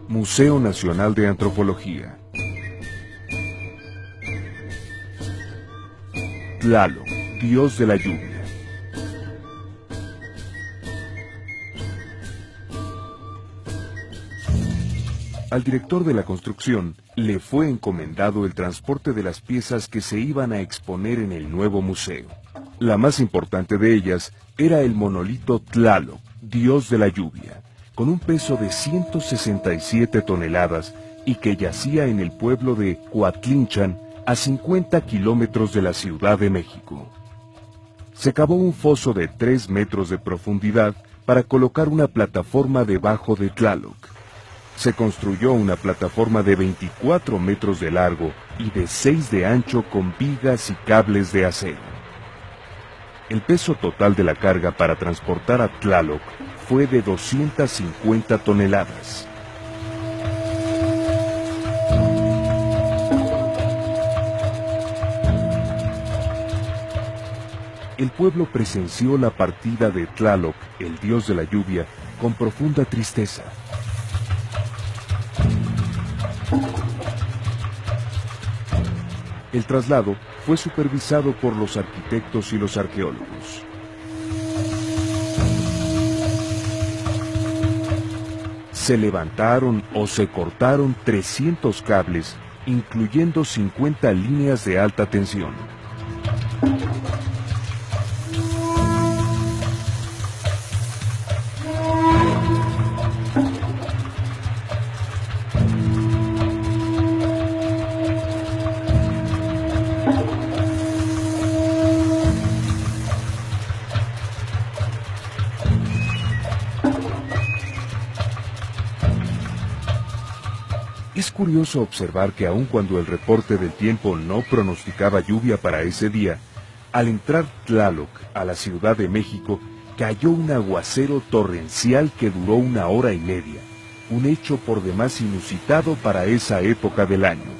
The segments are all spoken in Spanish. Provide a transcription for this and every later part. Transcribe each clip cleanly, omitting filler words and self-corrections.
Museo Nacional de Antropología. Tlaloc, dios de la lluvia. Al director de la construcción le fue encomendado el transporte de las piezas que se iban a exponer en el nuevo museo. La más importante de ellas era el monolito Tlaloc, dios de la lluvia, con un peso de 167 toneladas y que yacía en el pueblo de Coatlinchan, a 50 kilómetros de la Ciudad de México. Se cavó un foso de 3 metros de profundidad para colocar una plataforma debajo de Tlaloc. Se construyó una plataforma de 24 metros de largo y de 6 de ancho con vigas y cables de acero. El peso total de la carga para transportar a Tlaloc fue de 250 toneladas. El pueblo presenció la partida de Tlaloc, el dios de la lluvia, con profunda tristeza. El traslado fue supervisado por los arquitectos y los arqueólogos. Se levantaron o se cortaron 300 cables, incluyendo 50 líneas de alta tensión. Es curioso observar que aun cuando el reporte del tiempo no pronosticaba lluvia para ese día, al entrar Tlaloc a la Ciudad de México, cayó un aguacero torrencial que duró 1 hora y media, un hecho por demás inusitado para esa época del año.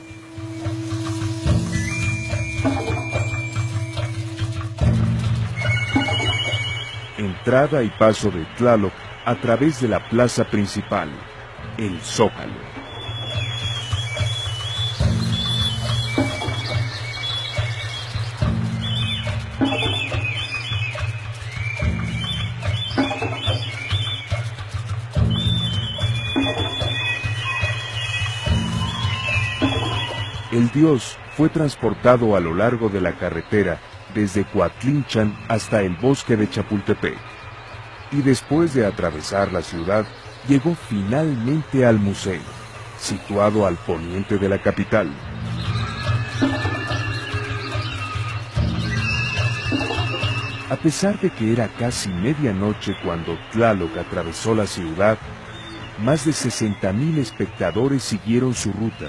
Entrada y paso de Tlaloc a través de la plaza principal, el Zócalo. El dios fue transportado a lo largo de la carretera desde Coatlinchan hasta el bosque de Chapultepec, y después de atravesar la ciudad, llegó finalmente al museo, situado al poniente de la capital. A pesar de que era casi medianoche cuando Tlaloc atravesó la ciudad, más de 60,000 espectadores siguieron su ruta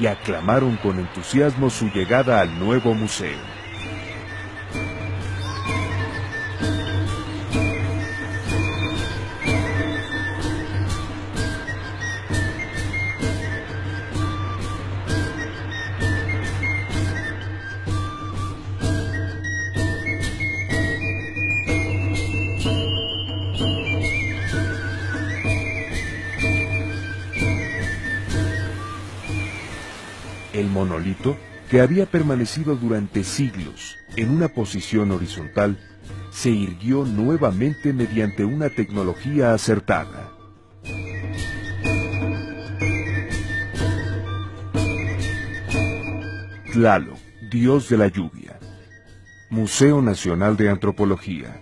y aclamaron con entusiasmo su llegada al nuevo museo. El monolito, que había permanecido durante siglos en una posición horizontal, se irguió nuevamente mediante una tecnología acertada. Tlaloc, dios de la lluvia. Museo Nacional de Antropología.